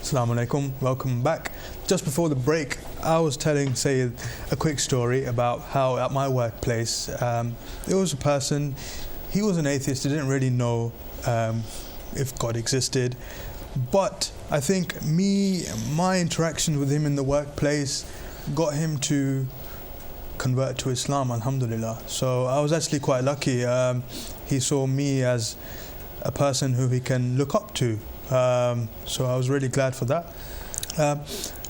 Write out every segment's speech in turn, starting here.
Assalamu alaikum, welcome back. Just before the break, I was telling Sayyid a quick story about how at my workplace, there was a person, he was an atheist, he didn't really know if God existed, but I think my interaction with him in the workplace got him to convert to Islam, alhamdulillah. So I was actually quite lucky. He saw me as a person who he can look up to. So I was really glad for that.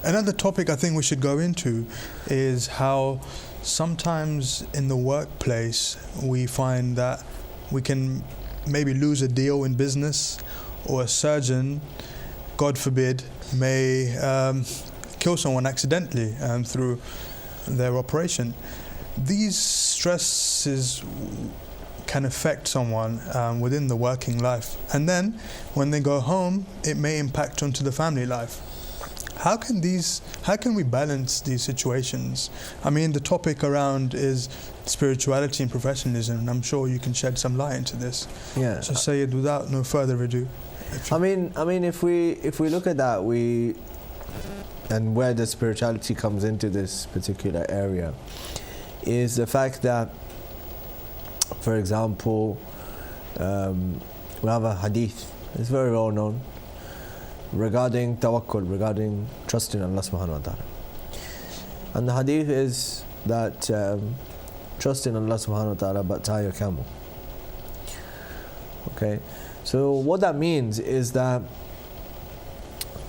Another topic I think we should go into is how sometimes in the workplace we find that we can maybe lose a deal in business, or a surgeon, God forbid, may kill someone accidentally through their operation. These stresses can affect someone within the working life, and then when they go home it may impact onto the family life. How can we balance these situations? I mean, the topic around is spirituality and professionalism, and I'm sure you can shed some light into this. Yeah. So Sayyid, without no further ado. I mean, if we look at that, and where the spirituality comes into this particular area, is the fact that, for example, we have a hadith, it's very well known, regarding tawakkul, regarding trusting Allah subhanahu wa ta'ala. And the hadith is that trust in Allah subhanahu wa ta'ala but tie your camel. Okay, so what that means is that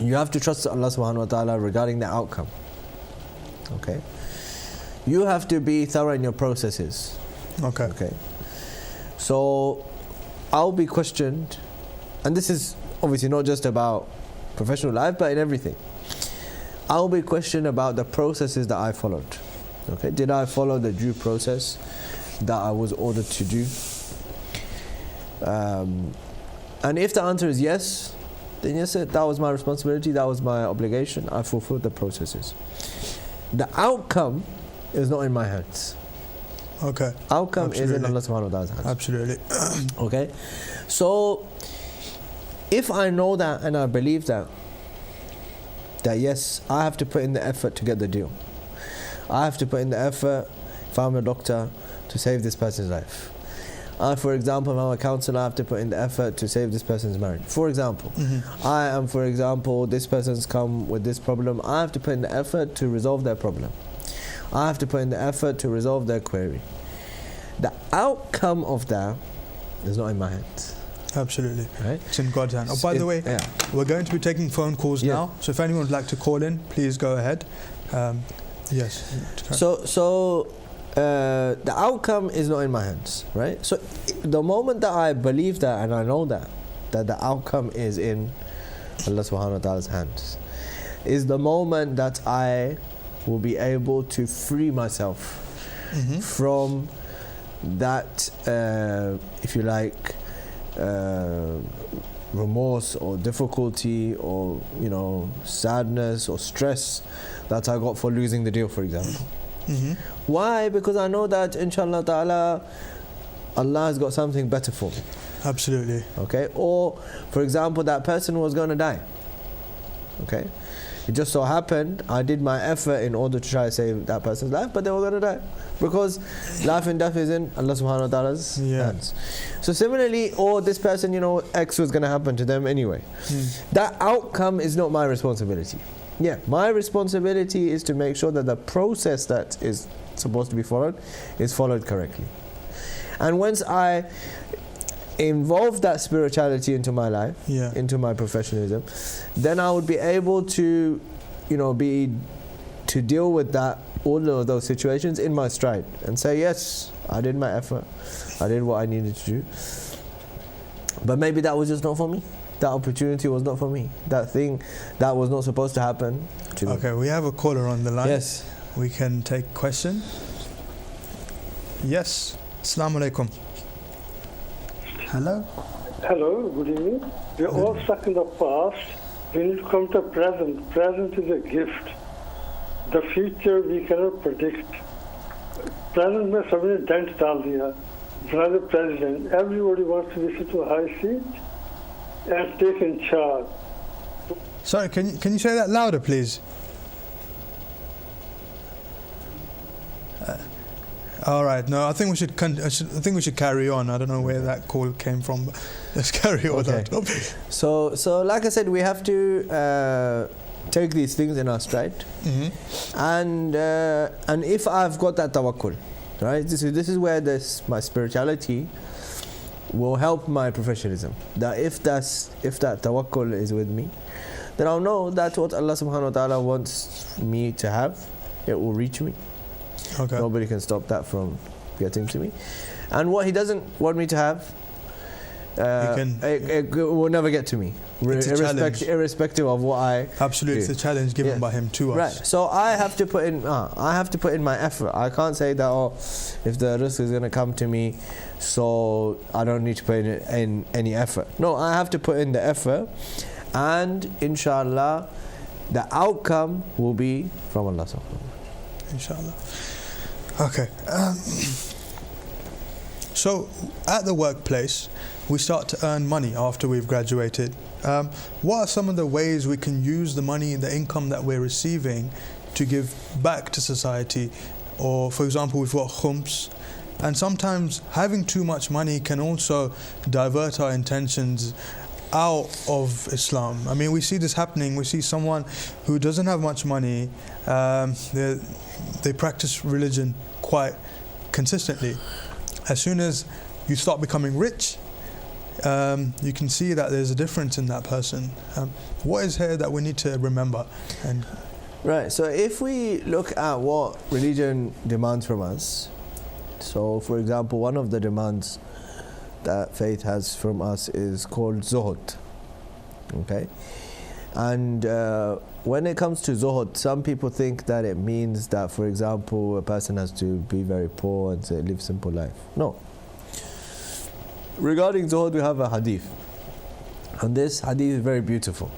you have to trust Allah subhanahu wa ta'ala regarding the outcome. Okay, you have to be thorough in your processes. Okay, so I'll be questioned, and this is obviously not just about professional life but in everything. I'll be questioned about the processes that I followed. Okay, did I follow the due process that I was ordered to do? And if the answer is yes, then yes, that was my responsibility, that was my obligation, I fulfilled the processes. The outcome is not in my hands. Okay. Outcome Absolutely. is in Allah subhanahu wa ta'ala's hands. Absolutely. Okay, so if I know that and I believe that yes, I have to put in the effort to get the deal. I have to put in the effort, if I'm a doctor, to save this person's life. For example, if I'm a counselor, I have to put in the effort to save this person's marriage. For example, I am, for example, this person's come with this problem, I have to put in the effort to resolve their problem. I have to put in the effort to resolve their query. The outcome of that is not in my hands. Absolutely. Right? It's in God's hand. Oh, by the way, we're going to be taking phone calls now, so if anyone would like to call in, please go ahead. Yes. So the outcome is not in my hands, right? So the moment that I believe that and I know that the outcome is in Allah subhanahu wa ta'ala's hands, is the moment that I will be able to free myself from that, if you like, remorse or difficulty or sadness or stress that I got for losing the deal, for example. Why? Because I know that inshallah ta'ala Allah has got something better for me. Absolutely. Okay, or for example, that person was going to die. Okay, it just so happened I did my effort in order to try to save that person's life, but they were going to die, because life and death is in Allah subhanahu wa ta'ala's hands. So similarly, or this person, X was going to happen to them anyway. That outcome is not my responsibility. My responsibility is to make sure that the process that is supposed to be followed is followed correctly. And once I involve that spirituality into my life, into my professionalism, then I would be able to, to deal with that, all of those situations in my stride, and say, yes, I did my effort, I did what I needed to do, but maybe that was just not for me. That opportunity was not for me. That thing that was not supposed to happen to me. Okay, we have a caller on the line. Yes. We can take question. Yes. Assalamu alaikum. Hello. Hello, good evening. We're all stuck in the past. We need to come to present. Present is a gift. The future we cannot predict. Present में सबने dent डाल दिया. Brother President, everybody wants to be sit to a high seat and take in charge. Sorry, can you say that louder, please? All right. No, I think we should carry on. I don't know where that call came from, but let's carry on. Okay. So like I said, we have to take these things in our stride, and if I've got that tawakkul, right? This is where my spirituality will help my professionalism. That if that tawakkul is with me, then I'll know that what Allah subhanahu wa ta'ala wants me to have, it will reach me. Okay. Nobody can stop that from getting to me. And what He doesn't want me to have, it will never get to me. Irrespective of what I Absolutely, do. it's a challenge given by Him to us. Right. So I have to put in my effort. I can't say that if the rizq is going to come to me, so I don't need to put in any effort. No, I have to put in the effort, and inshallah, the outcome will be from Allah subhanahu wa ta'ala. Inshallah. Okay. So at the workplace, we start to earn money after we've graduated. What are some of the ways we can use the money, the income that we're receiving, to give back to society? Or, for example, we've got khums, and sometimes having too much money can also divert our intentions out of Islam. I mean, we see this happening. We see someone who doesn't have much money, they practice religion quite consistently. As soon as you start becoming rich, you can see that there's a difference in that person. What is here that we need to remember? Right, so if we look at what religion demands from us, so for example, one of the demands that faith has from us is called zuhud. Okay? And when it comes to zuhud, some people think that it means that, for example, a person has to be very poor and say, live simple life. No. Regarding zuhud, we have a hadith. And this hadith is very beautiful.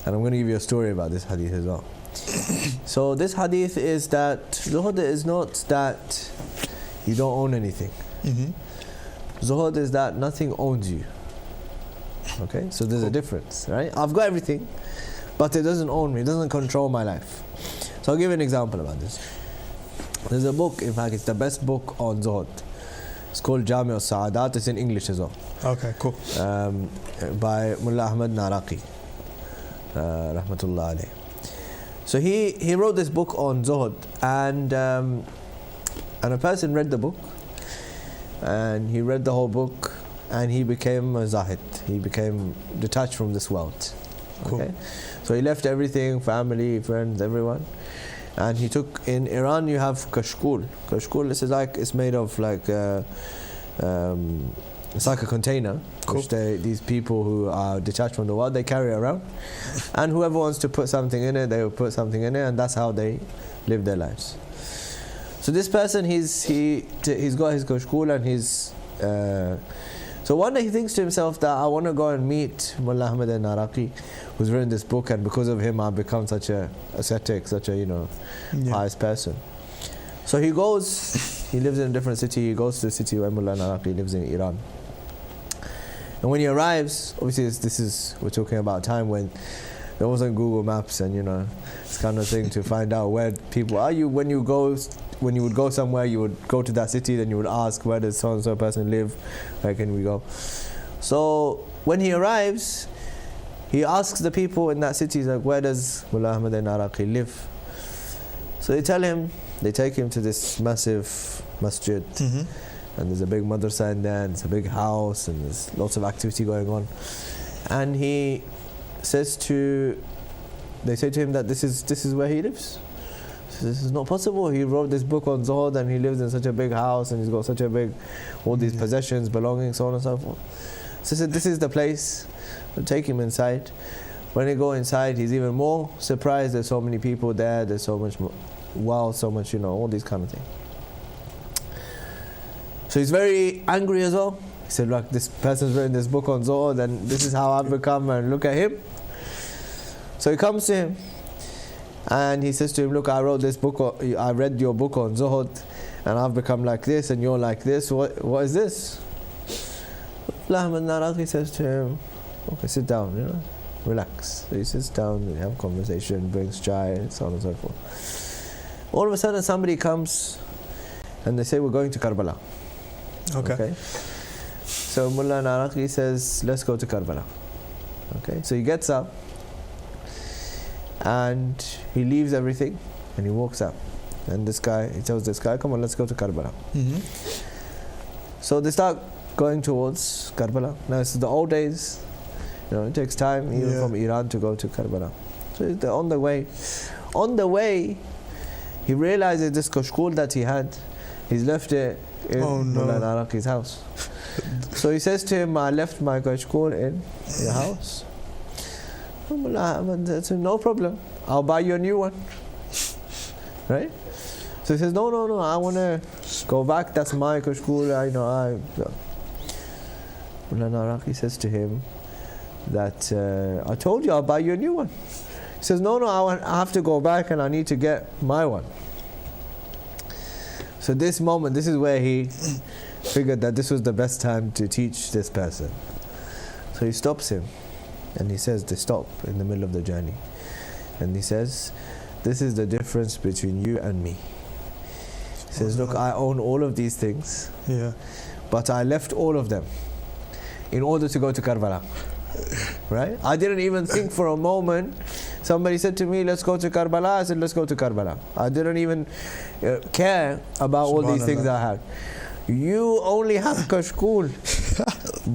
And I'm going to give you a story about this hadith as well. So this hadith is that zuhud is not that you don't own anything. Zuhud is that nothing owns you. Okay, so there's a difference, right? I've got everything, but it doesn't own me, it doesn't control my life. So I'll give you an example about this. There's a book, in fact, it's the best book on zuhud. It's called Jami' al-Sa'adat. It's in English as well. Okay, cool. By Mullah Ahmad Naraqi, rahmatullah alayh. So he wrote this book on zuhud, and a person read the book, and he read the whole book, and he became a zahid. He became detached from this world. Cool. Okay, so he left everything, family, friends, everyone, and he took. In Iran, you have kashkul. Kashkul is like, it's made of like it's like a container, which these people who are detached from the world, they carry around, and whoever wants to put something in it, they will put something in it, and that's how they live their lives. So this person, he's got his kashkul, and he's so one day he thinks to himself that I want to go and meet Mullah Ahmad al-Naraqi, who's written this book, and because of him I've become such a ascetic, such a pious person. So he goes, he lives in a different city, he goes to the city where Mullah al-Naraqi lives in Iran. And when he arrives, obviously we're talking about a time when there wasn't Google Maps and this kind of thing to find out where people are. When you would go somewhere, you would go to that city, then you would ask, where does so and so person live, where can we go? So when he arrives, he asks the people in that city, like, where does Mullah Ahmad al-Naraqi live? So they tell him, they take him to this massive masjid, and there's a big madrasa in there, and it's a big house, and there's lots of activity going on. And they say to him that this is where he lives. So this is not possible. He wrote this book on zuhud, and he lives in such a big house, and he's got such a big, all these possessions, belongings, so on and so forth. So he said, this is the place. We'll take him inside. When they go inside, he's even more surprised. There's so many people there. There's so much wealth, so much, all these kind of things. So he's very angry as well. He said, look, this person's written this book on zuhud, and this is how I've become, and look at him. So he comes to him, and he says to him, look, I wrote this book, I read your book on zuhud, and I've become like this, and you're like this. What is this? Mullah Ahmad al-Naraqi says to him, okay, sit down, relax. So he sits down, they have a conversation, brings chai, and so on and so forth. All of a sudden somebody comes and they say, we're going to Karbala. Okay. So Mullah Naraqi says, let's go to Karbala. Okay. So he gets up and he leaves everything and he walks up. And he tells this guy, come on, let's go to Karbala. So they start going towards Karbala. Now it's the old days, it takes time even from Iran to go to Karbala. So they're on the way. On the way, he realizes this kashkul that he had, he's left it in Mullah Naraqi's house. So he says to him, I left my kashkul in your house. Mullah said, no problem, I'll buy you a new one. Right? So he says, no, I want to go back, that's my kashkul, Mullah Naraqi says to him that, I told you I'll buy you a new one. He says, no, I have to go back and I need to get my one. So this is where he figured that this was the best time to teach this person. So he stops him and he says, they stop in the middle of the journey. And he says, this is the difference between you and me. He says, look, I own all of these things, but I left all of them in order to go to Karbala. Right? I didn't even think for a moment. Somebody said to me, let's go to Karbala. I said, let's go to Karbala. I didn't even care about all these things I had. You only have kashkul,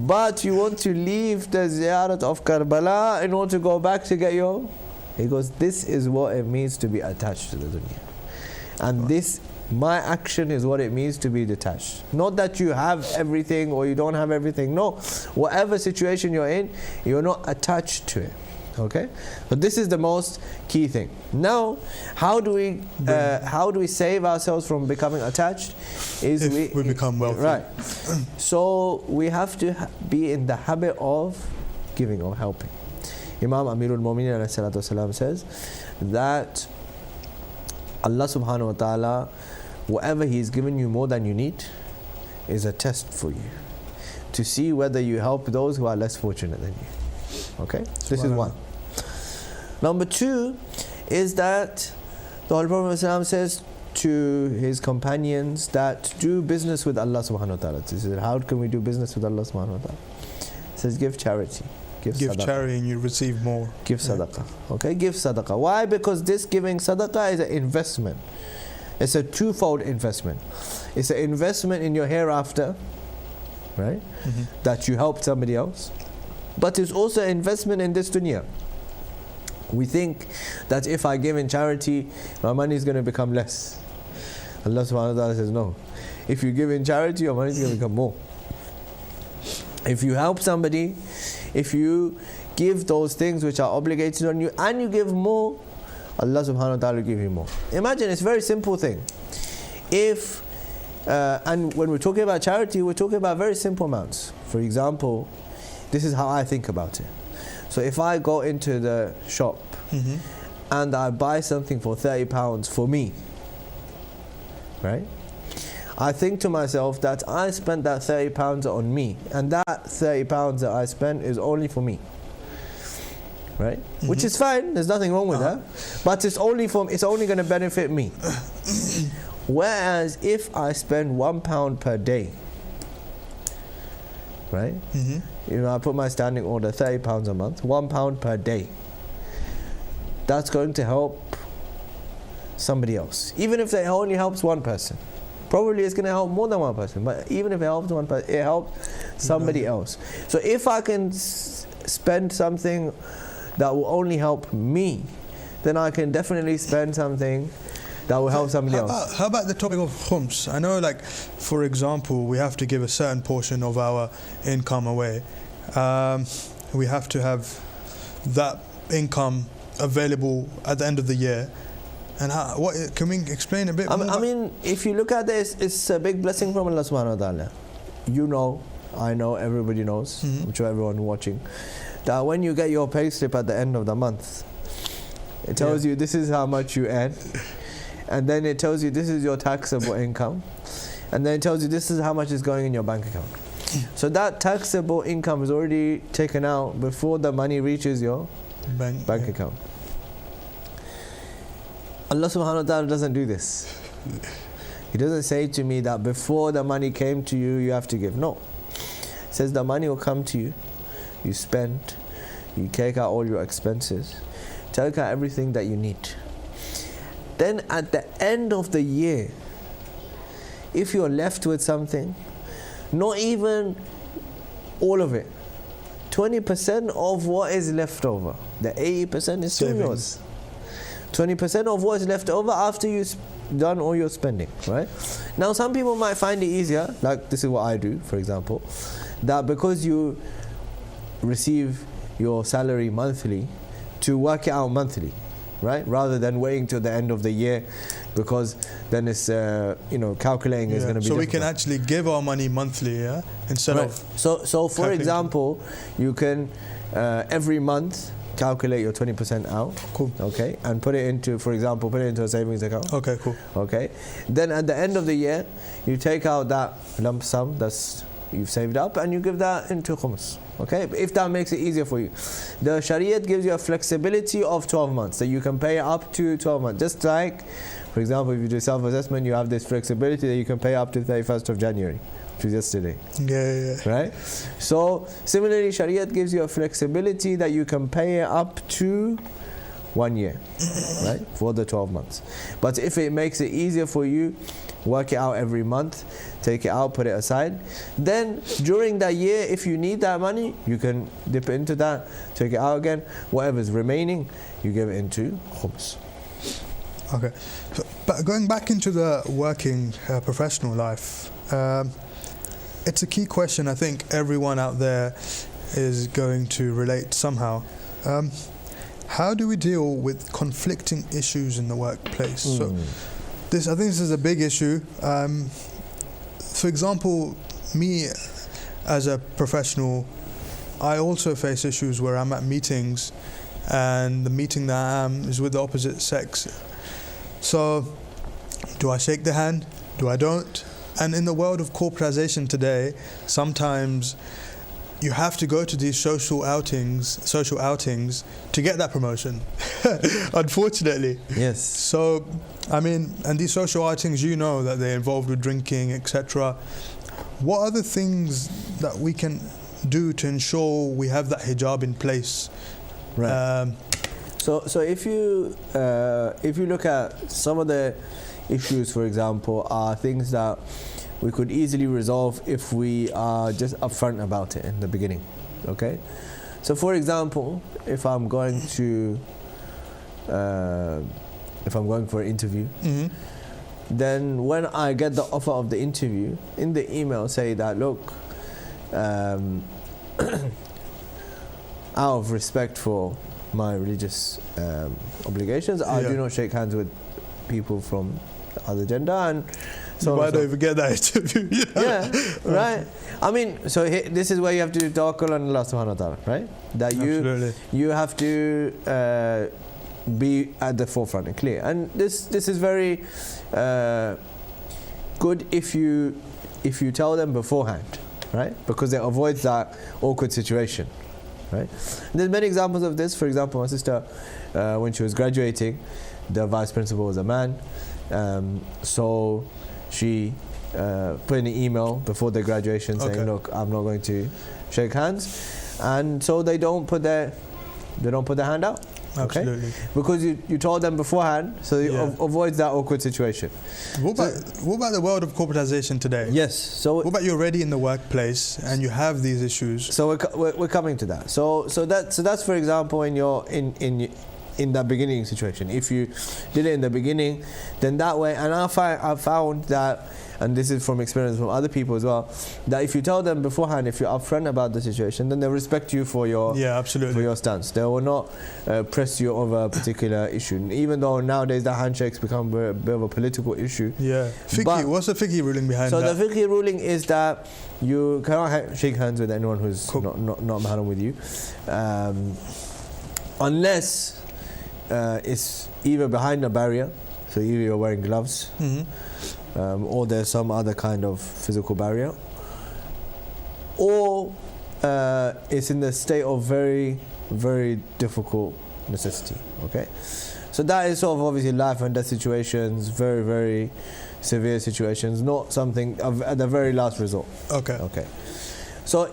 but you want to leave the ziyarat of Karbala in order to go back to get your... He goes, this is what it means to be attached to the dunya. And this, my action is what it means to be detached. Not that you have everything or you don't have everything. No, whatever situation you're in, you're not attached to it. Okay, but this is the most key thing. Now, how do we save ourselves from becoming attached? If we become wealthy, right? So we have to be in the habit of giving or helping. Imam Amirul Mu'mineen alayhi salatu wasalam says that Allah subhanahu wa ta'ala, whatever He has given you more than you need, is a test for you to see whether you help those who are less fortunate than you. Okay, this is one. Number two is that the Holy Prophet ﷺ says to his companions that do business with Allah subhanahu wa ta'ala. He said, how can we do business with Allah subhanahu wa ta'ala? He says, give charity. Give charity and you receive more. Give sadaqah. Okay, give sadaqah. Why? Because this giving sadaqah is an investment. It's a twofold investment. It's an investment in your hereafter, right? That you helped somebody else. But it's also an investment in this dunya. We think that if I give in charity, my money is going to become less. Allah subhanahu wa ta'ala says no. If you give in charity, your money is going to become more. If you help somebody, if you give those things which are obligated on you and you give more, Allah subhanahu wa ta'ala will give you more. Imagine, it's a very simple thing. And when we're talking about charity, we're talking about very simple amounts. For example, this is how I think about it. So if I go into the shop and I buy something for £30 for me, right? I think to myself that I spent that £30 on me, and that £30 that I spent is only for me, right? Which is fine. There's nothing wrong with that, but it's only going to benefit me. Whereas if I spend £1 per day, right? I put my standing order, £30 a month, £1 per day. That's going to help somebody else. Even if it only helps one person. Probably it's going to help more than one person, but even if it helps one person, it helps somebody else. So if I can spend something that will only help me, then I can definitely spend something that will help somebody else. How about the topic of khums? I know, like, for example, we have to give a certain portion of our income away. We have to have that income available at the end of the year. And what can we explain a bit more? I mean, if you look at this, it's a big blessing from Allah subhanahu wa ta'ala. You know, I know, everybody knows, I'm sure everyone watching, that when you get your pay slip at the end of the month, it tells you this is how much you earn. And then it tells you this is your taxable income, and then it tells you this is how much is going in your bank account. So that taxable income is already taken out before the money reaches your bank account. Allah subhanahu wa ta'ala doesn't do this. He doesn't say to me that before the money came to you, you have to give. No. He says the money will come to you, you spend, you take out all your expenses, take out everything that you need. Then at the end of the year, if you're left with something, not even all of it, 20% of what is left over, the 80% is still yours. 20% of what is left over after you've done all your spending, right? Now some people might find it easier, like this is what I do, for example, that because you receive your salary monthly, to work it out monthly, right? Rather than waiting till the end of the year, because then it's calculating is going to be so difficult. we can actually give our money monthly, instead of so for example, you can every month calculate your 20% out, cool, okay, and put it into, for example, put it into a savings account, okay, cool, okay. Then at the end of the year, you take out that lump sum that's you've saved up and you give that into khums, okay, if that makes it easier for you. The Shariat gives you a flexibility of 12 months, that you can pay up to 12 months, just like, for example, if you do self-assessment, you have this flexibility that you can pay up to 31st of January, which is yesterday. Yeah. Right? So, similarly, Shariat gives you a flexibility that you can pay up to 1 year, right? For the 12 months. But if it makes it easier for you, work it out every month, take it out, put it aside. Then, during that year, if you need that money, you can dip into that, take it out again. Whatever's remaining, you give it into khums. Okay. But going back into the working professional life, it's a key question I think everyone out there is going to relate somehow. How do we deal with conflicting issues in the workplace? So I think this is a big issue. For example, me as a professional, I also face issues where I'm at meetings and the meeting that I am is with the opposite sex. So, do I shake the hand? Do I don't? And in the world of corporatization today, sometimes you have to go to these social outings to get that promotion, unfortunately. Yes. So, I mean, and these social outings, you know that they're involved with drinking, etc. What are the things that we can do to ensure we have that hijab in place? Right. So if you look at some of the issues, for example, are things that we could easily resolve if we are just upfront about it in the beginning. Okay. So for example, if I'm going for an interview, then when I get the offer of the interview, in the email say that, look, out of respect for my religious obligations, I do not shake hands with people from the other gender, and so you might not even get that interview. Yeah, right. I mean, so this is where you have to tawakkul on Allah subhanahu wa ta'ala, right? That you have to be at the forefront and clear. And this is very good if you tell them beforehand, right? Because it avoids that awkward situation. Right? There's many examples of this. For example, my sister, when she was graduating, the vice principal was a man, so she put in an email before the graduation saying, "Look, I'm not going to shake hands," and so they don't put their hand out. Absolutely. Okay? Because you told them beforehand, so it avoids that awkward situation. What about the world of corporatization today? Yes. So what about you're already in the workplace and you have these issues? So we're coming to that. So that's for example in that beginning situation. If you did it in the beginning, then that way. And I found that, and this is from experience from other people as well, that if you tell them beforehand, if you're upfront about the situation, then they'll respect you for your for your stance. They will not press you over a particular issue. Even though nowadays the handshakes become a bit of a political issue. Yeah. Fiqh, what's the fiqh ruling behind that? So the fiqh ruling is that you cannot shake hands with anyone who's not mahram with you, unless it's either behind a barrier, so either you're wearing gloves, or there's some other kind of physical barrier, or it's in the state of very, very difficult necessity. Okay, so that is sort of obviously life and death situations, very, very severe situations, not something at the very last resort. Okay. So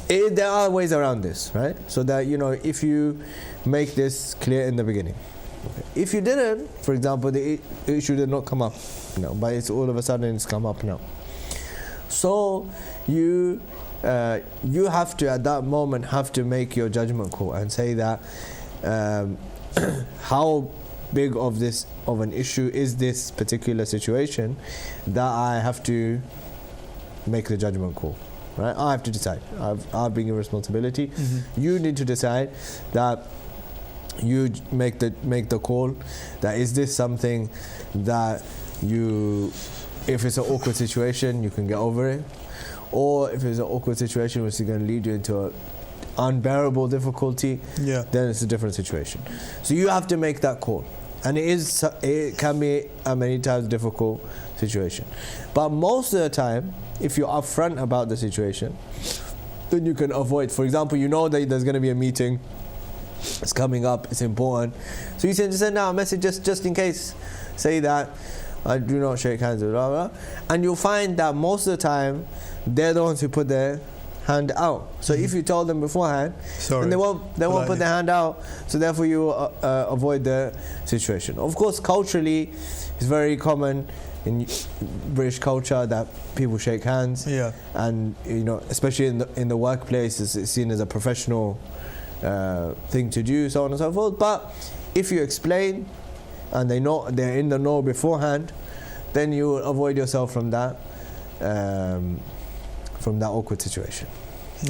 there are ways around this, right? So that, you know, if you make this clear in the beginning. Okay. If you didn't, for example, the issue did not come up, but it's all of a sudden it's come up now. So you have to, at that moment, have to make your judgment call and say that how big of an issue is this particular situation that I have to make the judgment call, right? I have to decide. I've been given responsibility. You need to decide that you make the call. That is this something that if it's an awkward situation, you can get over it, or if it's an awkward situation which is going to lead you into an unbearable difficulty, then it's a different situation. So you have to make that call, and it can be a many times difficult situation. But most of the time, if you're upfront about the situation, then you can avoid. For example, you know that there's going to be a meeting. It's coming up. It's important. So you just send out a message just in case. Say that I do not shake hands, blah, blah, blah. And you'll find that most of the time they're the ones who put their hand out. So if you told them beforehand, then they won't put their hand out. So therefore you avoid the situation. Of course, culturally, it's very common in British culture that people shake hands. And especially in the workplace, it's seen as a professional thing to do, so on and so forth. But if you explain and they're in the know beforehand, then you will avoid yourself from that awkward situation.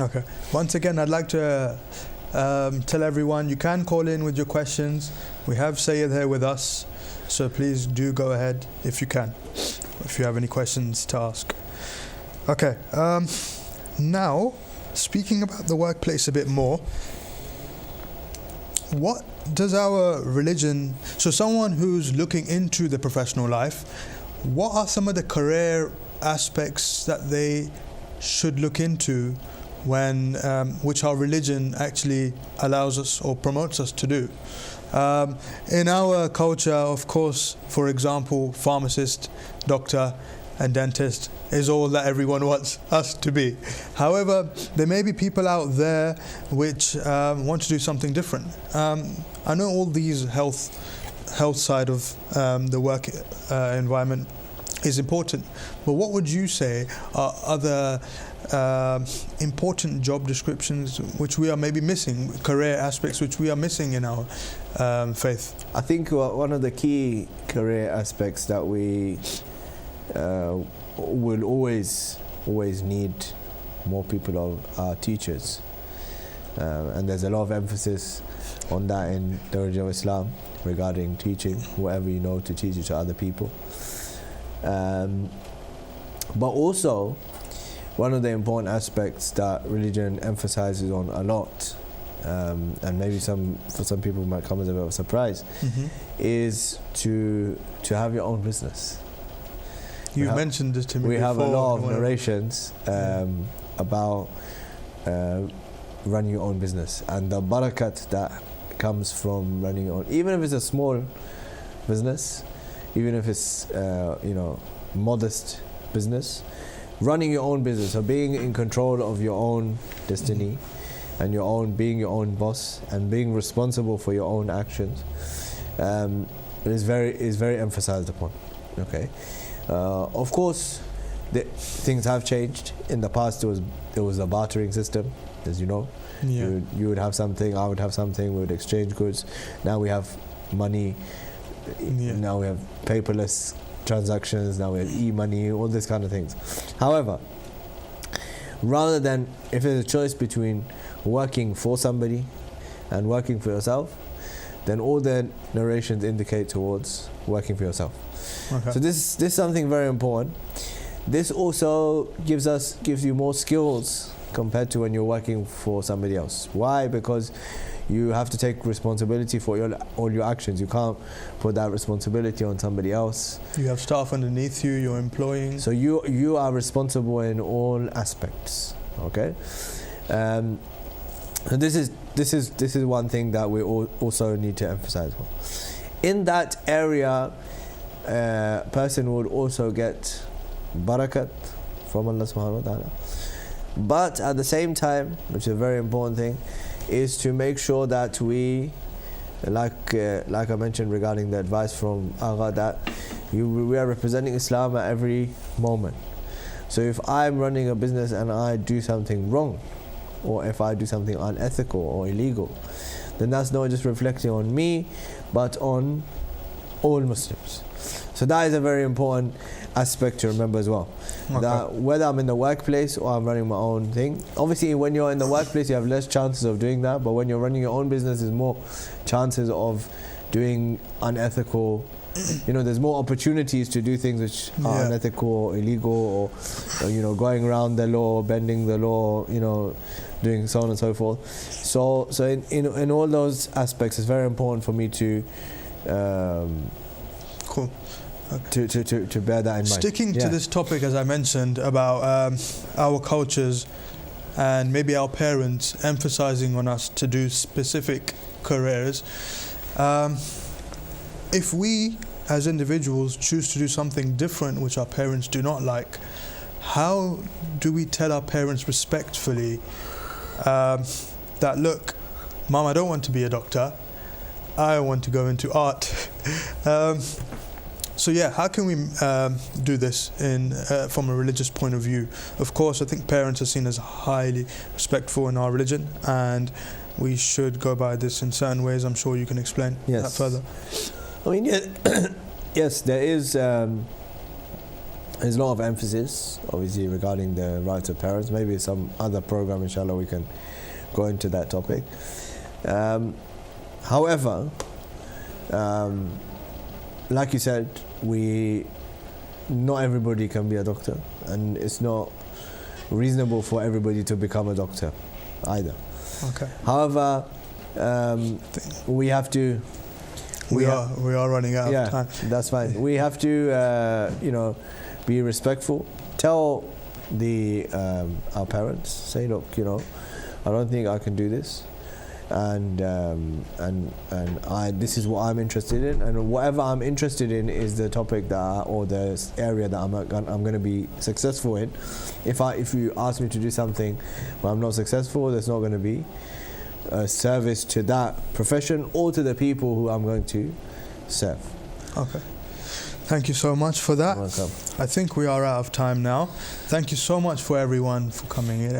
Okay. Once again, I'd like to tell everyone you can call in with your questions. We have Sayyid here with us, so please do go ahead if you can, if you have any questions to ask. Okay. Now, speaking about the workplace a bit more, what does our religion, so someone who's looking into the professional life, what are some of the career aspects that they should look into which our religion actually allows us or promotes us to do? In our culture, of course, for example, pharmacist, doctor and dentist is all that everyone wants us to be. However, there may be people out there which want to do something different. I know all these health side of the work environment is important, but what would you say are other important job descriptions which we are maybe missing, career aspects which we are missing in our faith? I think one of the key career aspects that we will always need more people are teachers, and there's a lot of emphasis on that in the religion of Islam regarding teaching whatever you know to teach it to other people. But also, one of the important aspects that religion emphasizes on a lot, and maybe for some people might come as a bit of a surprise, is to have your own business. You mentioned this to me before. We have a lot of whatever. narrations about running your own business and the barakat that comes from running your own, even if it's a small business, even if it's modest business. Running your own business, or being in control of your own destiny, and being your own boss, and being responsible for your own actions, is very emphasized upon. Okay, of course, things have changed. In the past, there was a bartering system, as you know. You would have something, I would have something. We would exchange goods. Now we have money. Now we have paperless transactions, now we have e-money, all these kind of things. However, rather than, if there's a choice between working for somebody and working for yourself, then all the narrations indicate towards working for yourself. Okay. So this is something very important. This also gives you more skills compared to when you're working for somebody else. Why? Because you have to take responsibility for all your actions. You can't put that responsibility on somebody else. You have staff underneath you, you're employing. So you are responsible in all aspects. Okay, and this is one thing that we also need to emphasize. In that area, person would also get barakat from Allah subhanahu wa ta'ala. But at the same time, which is a very important thing, is to make sure that we, like I mentioned regarding the advice from Agha, that we are representing Islam at every moment. So if I'm running a business and I do something wrong, or if I do something unethical or illegal, then that's not just reflecting on me, but on all Muslims. So that is a very important aspect to remember as well. Okay. That whether I'm in the workplace or I'm running my own thing, obviously when you're in the workplace you have less chances of doing that, but when you're running your own business there's more chances of doing unethical, there's more opportunities to do things which are unethical or illegal, or going around the law, bending the law, doing so on and so forth. So in all those aspects it's very important for me to cool. To bear that in mind. Sticking to this topic, as I mentioned, about our cultures and maybe our parents emphasizing on us to do specific careers, if we as individuals choose to do something different which our parents do not like, how do we tell our parents respectfully that, look, Mom, I don't want to be a doctor, I want to go into art? So how can we do this from a religious point of view? Of course, I think parents are seen as highly respectful in our religion, and we should go by this in certain ways. I'm sure you can explain that further. I mean, yes, there is there's a lot of emphasis, obviously, regarding the rights of parents. Maybe some other program, inshallah, we can go into that topic. However, like you said, not everybody can be a doctor, and it's not reasonable for everybody to become a doctor either. Okay. However, we have to. We are running out of time. That's fine. We have to, be respectful. Tell our parents. Say, look, I don't think I can do this. And this is what I'm interested in, and whatever I'm interested in is the topic or the area that I'm going to be successful in. If you ask me to do something but I'm not successful, there's not going to be a service to that profession or to the people who I'm going to serve. Okay. Thank you so much for that. You're welcome. I think we are out of time now. Thank you so much for everyone for coming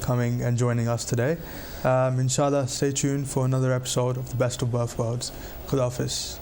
coming and joining us today. Inshallah, stay tuned for another episode of The Best of Both Worlds. Khud Hafiz.